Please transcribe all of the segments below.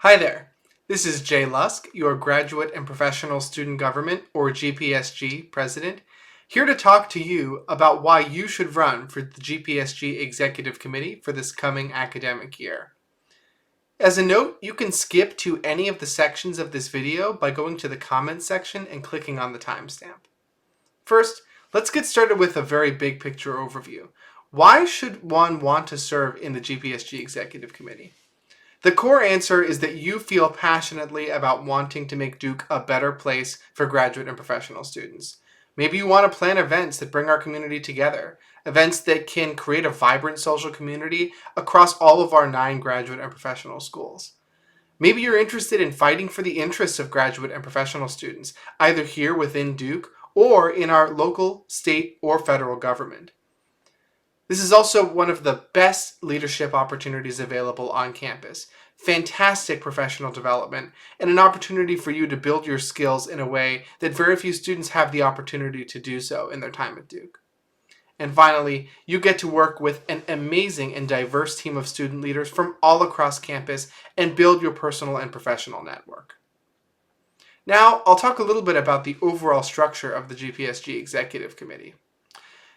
Hi there. This is Jay Lusk, your Graduate and Professional Student Government, or GPSG, President, here to talk to you about why you should run for the GPSG Executive Committee for this coming academic year. As a note, you can skip to any of the sections of this video by going to the comments section and clicking on the timestamp. First, let's get started with a very big picture overview. Why should one want to serve in the GPSG Executive Committee? The core answer is that you feel passionately about wanting to make Duke a better place for graduate and professional students. Maybe you want to plan events that bring our community together, events that can create a vibrant social community across all of our 9 graduate and professional schools. Maybe you're interested in fighting for the interests of graduate and professional students, either here within Duke or in our local, state, or federal government. This is also one of the best leadership opportunities available on campus. Fantastic professional development and an opportunity for you to build your skills in a way that very few students have the opportunity to do so in their time at Duke. And finally, you get to work with an amazing and diverse team of student leaders from all across campus and build your personal and professional network. Now, I'll talk a little bit about the overall structure of the GPSG Executive Committee.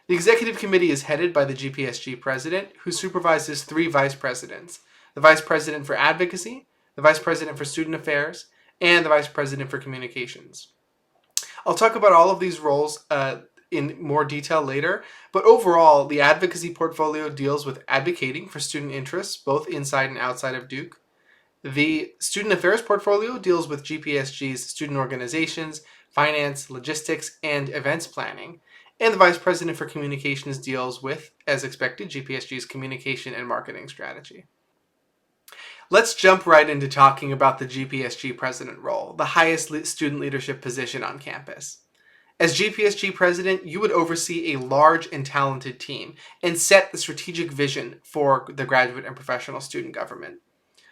The Executive Committee is headed by the GPSG President, who supervises 3 Vice Presidents: the Vice President for Advocacy, the Vice President for Student Affairs, and the Vice President for Communications. I'll talk about all of these roles in more detail later, but overall, the advocacy portfolio deals with advocating for student interests, both inside and outside of Duke. The Student Affairs portfolio deals with GPSG's student organizations, finance, logistics, and events planning. And the Vice President for Communications deals with, as expected, GPSG's communication and marketing strategy. Let's jump right into talking about the GPSG President role, the highest student leadership position on campus. As GPSG President, you would oversee a large and talented team and set the strategic vision for the graduate and professional student government.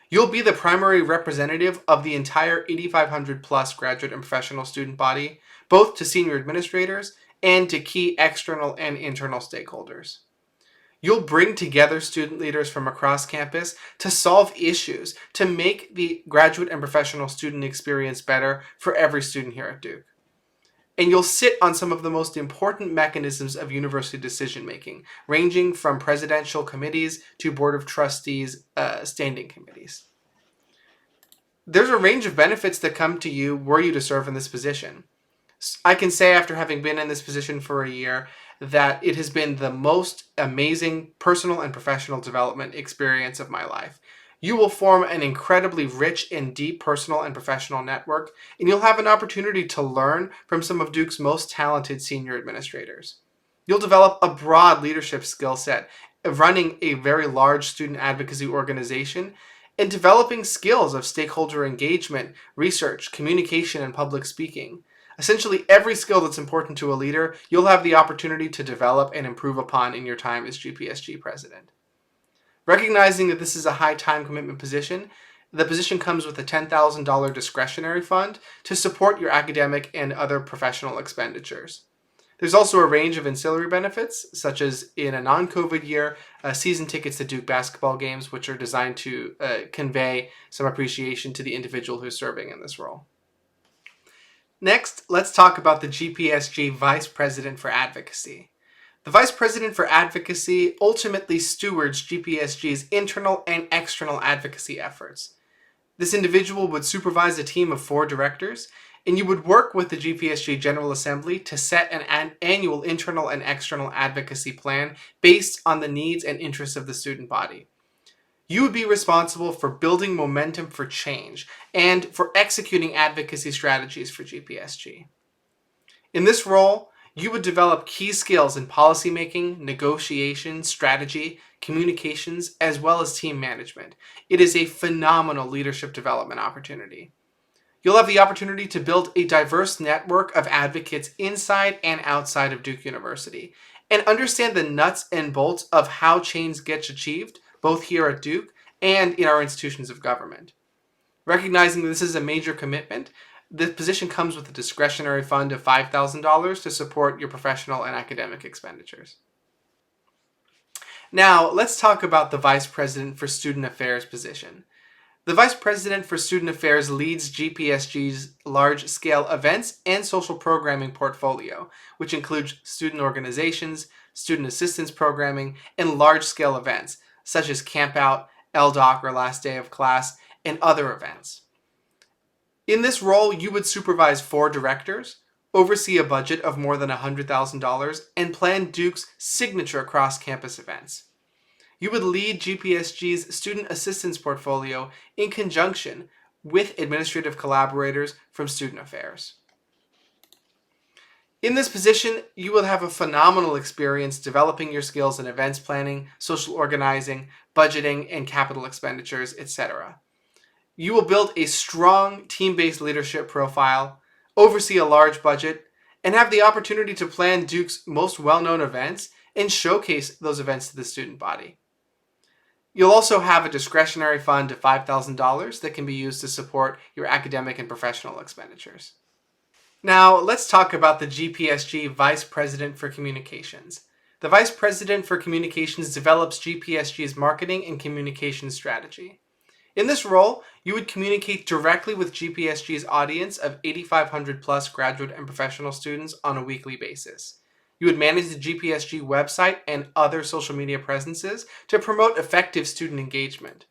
You'll be the primary representative of the entire 8,500 plus graduate and professional student body, both to senior administrators and to key external and internal stakeholders. You'll bring together student leaders from across campus to solve issues, to make the graduate and professional student experience better for every student here at Duke. And you'll sit on some of the most important mechanisms of university decision-making, ranging from presidential committees to Board of Trustees standing committees. There's a range of benefits that come to you were you to serve in this position. I can say, after having been in this position for a year, that it has been the most amazing personal and professional development experience of my life. You will form an incredibly rich and deep personal and professional network, and you'll have an opportunity to learn from some of Duke's most talented senior administrators. You'll develop a broad leadership skill set, running a very large student advocacy organization, and developing skills of stakeholder engagement, research, communication, and public speaking. Essentially, every skill that's important to a leader, you'll have the opportunity to develop and improve upon in your time as GPSG President. Recognizing that this is a high time commitment position, the position comes with a $10,000 discretionary fund to support your academic and other professional expenditures. There's also a range of ancillary benefits, such as in a non-COVID year, season tickets to Duke basketball games, which are designed to convey some appreciation to the individual who's serving in this role. Next, let's talk about the GPSG Vice President for Advocacy. The Vice President for Advocacy ultimately stewards GPSG's internal and external advocacy efforts. This individual would supervise a team of 4 directors, and you would work with the GPSG General Assembly to set an annual internal and external advocacy plan based on the needs and interests of the student body. You would be responsible for building momentum for change and for executing advocacy strategies for GPSG. In this role, you would develop key skills in policymaking, negotiation, strategy, communications, as well as team management. It is a phenomenal leadership development opportunity. You'll have the opportunity to build a diverse network of advocates inside and outside of Duke University and understand the nuts and bolts of how change gets achieved, both here at Duke and in our institutions of government. Recognizing that this is a major commitment, the position comes with a discretionary fund of $5,000 to support your professional and academic expenditures. Now, let's talk about the Vice President for Student Affairs position. The Vice President for Student Affairs leads GPSG's large-scale events and social programming portfolio, which includes student organizations, student assistance programming, and large-scale events, such as Camp Out, LDOC or Last Day of Class, and other events. In this role, you would supervise 4 directors, oversee a budget of more than $100,000, and plan Duke's signature cross-campus events. You would lead GPSG's student assistance portfolio in conjunction with administrative collaborators from Student Affairs. In this position, you will have a phenomenal experience developing your skills in events planning, social organizing, budgeting, and capital expenditures, etc. You will build a strong team-based leadership profile, oversee a large budget, and have the opportunity to plan Duke's most well-known events and showcase those events to the student body. You'll also have a discretionary fund of $5,000 that can be used to support your academic and professional expenditures. Now, let's talk about the GPSG Vice President for Communications. The Vice President for Communications develops GPSG's marketing and communications strategy. In this role, you would communicate directly with GPSG's audience of 8,500 plus graduate and professional students on a weekly basis. You would manage the GPSG website and other social media presences to promote effective student engagement.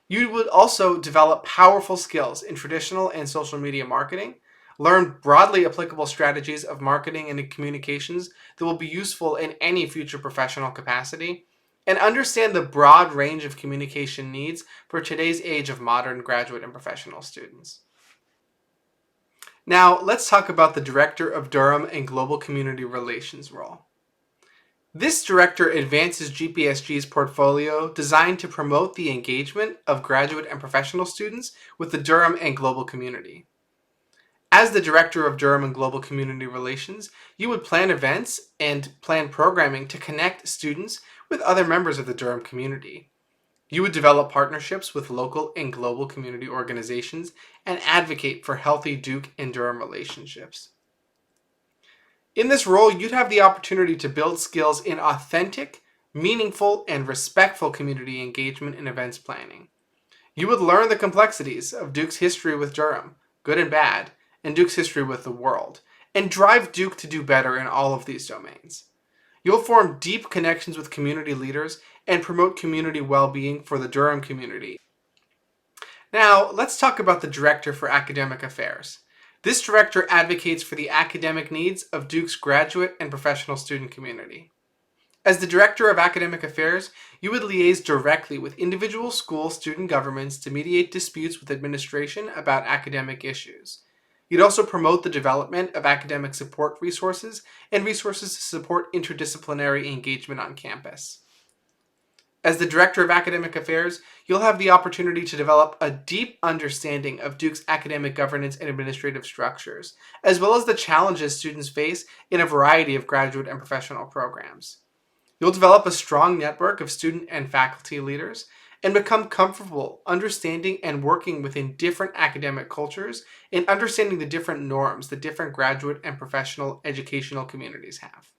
You would also develop powerful skills in traditional and social media marketing, learn broadly applicable strategies of marketing and communications that will be useful in any future professional capacity, and understand the broad range of communication needs for today's age of modern graduate and professional students. Now, let's talk about the Director of Durham and Global Community Relations role. This director advances GPSG's portfolio designed to promote the engagement of graduate and professional students with the Durham and global community. As the Director of Durham and Global Community Relations, you would plan events and plan programming to connect students with other members of the Durham community. You would develop partnerships with local and global community organizations and advocate for healthy Duke and Durham relationships. In this role, you'd have the opportunity to build skills in authentic, meaningful, and respectful community engagement and events planning. You would learn the complexities of Duke's history with Durham, good and bad, and Duke's history with the world, and drive Duke to do better in all of these domains. You'll form deep connections with community leaders and promote community well-being for the Durham community. Now, let's talk about the Director for Academic Affairs. This director advocates for the academic needs of Duke's graduate and professional student community. As the Director of Academic Affairs, you would liaise directly with individual school student governments to mediate disputes with administration about academic issues. You'd also promote the development of academic support resources and resources to support interdisciplinary engagement on campus. As the Director of Academic Affairs, you'll have the opportunity to develop a deep understanding of Duke's academic governance and administrative structures, as well as the challenges students face in a variety of graduate and professional programs. You'll develop a strong network of student and faculty leaders and become comfortable understanding and working within different academic cultures and understanding the different norms that different graduate and professional educational communities have.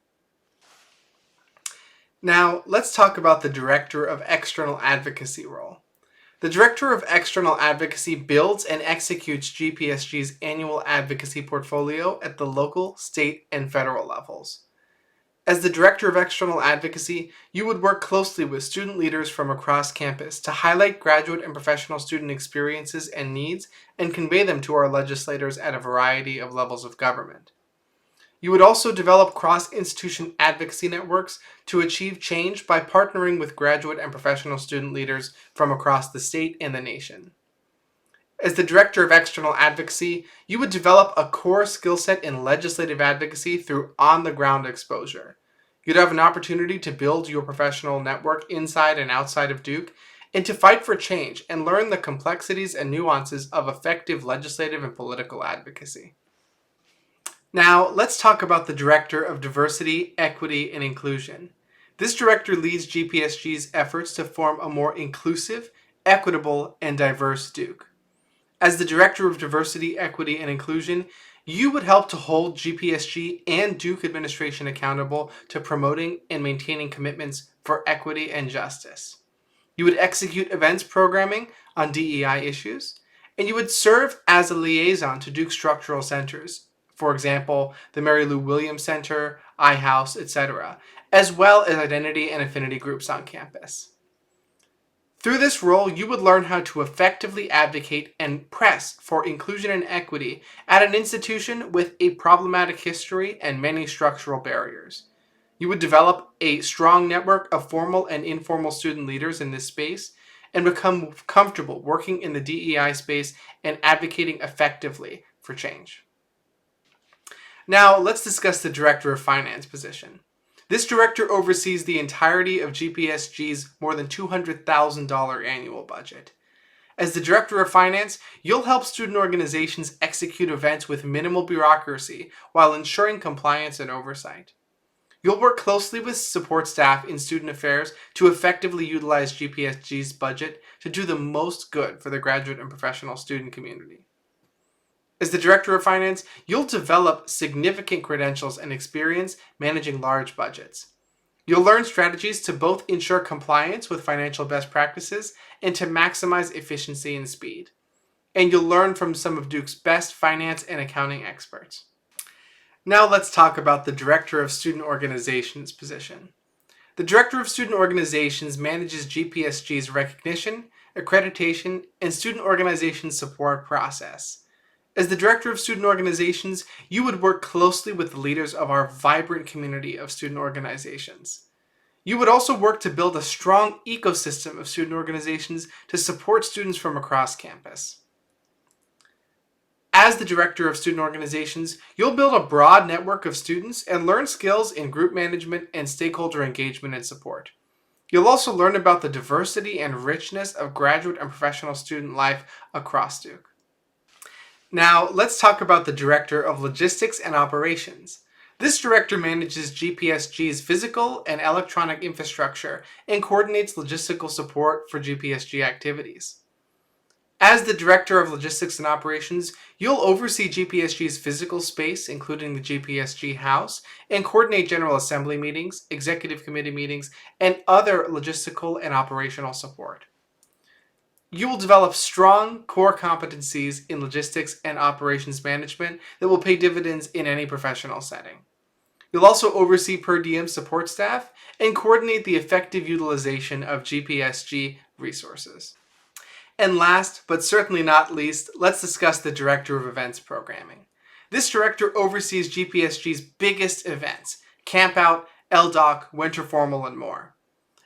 Now, let's talk about the Director of External Advocacy role. The Director of External Advocacy builds and executes GPSG's annual advocacy portfolio at the local, state, and federal levels. As the Director of External Advocacy, you would work closely with student leaders from across campus to highlight graduate and professional student experiences and needs and convey them to our legislators at a variety of levels of government. You would also develop cross-institution advocacy networks to achieve change by partnering with graduate and professional student leaders from across the state and the nation. As the Director of External Advocacy, you would develop a core skill set in legislative advocacy through on-the-ground exposure. You'd have an opportunity to build your professional network inside and outside of Duke, and to fight for change and learn the complexities and nuances of effective legislative and political advocacy. Now, let's talk about the Director of Diversity, Equity, and Inclusion. This director leads GPSG's efforts to form a more inclusive, equitable, and diverse Duke. As the Director of Diversity, Equity, and Inclusion, you would help to hold GPSG and Duke administration accountable to promoting and maintaining commitments for equity and justice. You would execute events programming on DEI issues, and you would serve as a liaison to Duke structural centers, for example, the Mary Lou Williams Center, iHouse, etc., as well as identity and affinity groups on campus. Through this role, you would learn how to effectively advocate and press for inclusion and equity at an institution with a problematic history and many structural barriers. You would develop a strong network of formal and informal student leaders in this space and become comfortable working in the DEI space and advocating effectively for change. Now, let's discuss the Director of Finance position. This director oversees the entirety of GPSG's more than $200,000 annual budget. As the Director of Finance, you'll help student organizations execute events with minimal bureaucracy while ensuring compliance and oversight. You'll work closely with support staff in student affairs to effectively utilize GPSG's budget to do the most good for the graduate and professional student community. As the Director of Finance, you'll develop significant credentials and experience managing large budgets. You'll learn strategies to both ensure compliance with financial best practices and to maximize efficiency and speed. And you'll learn from some of Duke's best finance and accounting experts. Now let's talk about the Director of Student Organizations position. The Director of Student Organizations manages GPSG's recognition, accreditation, and student organization support process. As the Director of Student Organizations, you would work closely with the leaders of our vibrant community of student organizations. You would also work to build a strong ecosystem of student organizations to support students from across campus. As the Director of Student Organizations, you'll build a broad network of students and learn skills in group management and stakeholder engagement and support. You'll also learn about the diversity and richness of graduate and professional student life across Duke. Now, let's talk about the Director of Logistics and Operations. This director manages GPSG's physical and electronic infrastructure and coordinates logistical support for GPSG activities. As the Director of Logistics and Operations, you'll oversee GPSG's physical space, including the GPSG House, and coordinate General Assembly meetings, Executive Committee meetings, and other logistical and operational support. You will develop strong core competencies in logistics and operations management that will pay dividends in any professional setting. You'll also oversee per diem support staff and coordinate the effective utilization of GPSG resources. And last, but certainly not least, let's discuss the Director of Events Programming. This director oversees GPSG's biggest events, Camp Out, LDOC, Winter Formal, and more.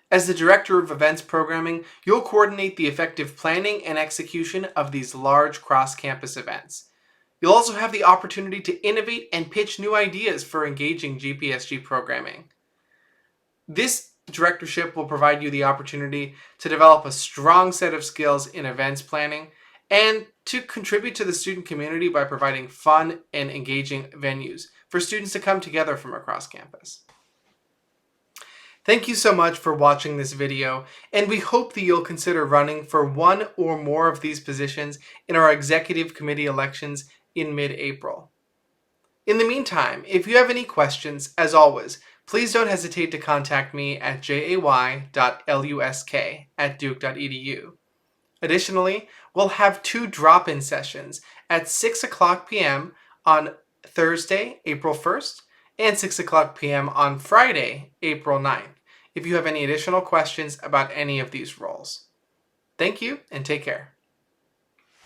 As the Director of Events Programming, you'll coordinate the effective planning and execution of these large cross-campus events. You'll also have the opportunity to innovate and pitch new ideas for engaging GPSG programming. This directorship will provide you the opportunity to develop a strong set of skills in events planning and to contribute to the student community by providing fun and engaging venues for students to come together from across campus. Thank you so much for watching this video, and we hope that you'll consider running for one or more of these positions in our Executive Committee elections in mid-April. In the meantime, if you have any questions, as always, please don't hesitate to contact me at jay.lusk@duke.edu. Additionally, we'll have 2 drop-in sessions at 6 o'clock p.m. on Thursday, April 1st, and 6 o'clock p.m. on Friday, April 9th, if you have any additional questions about any of these roles. Thank you, and take care.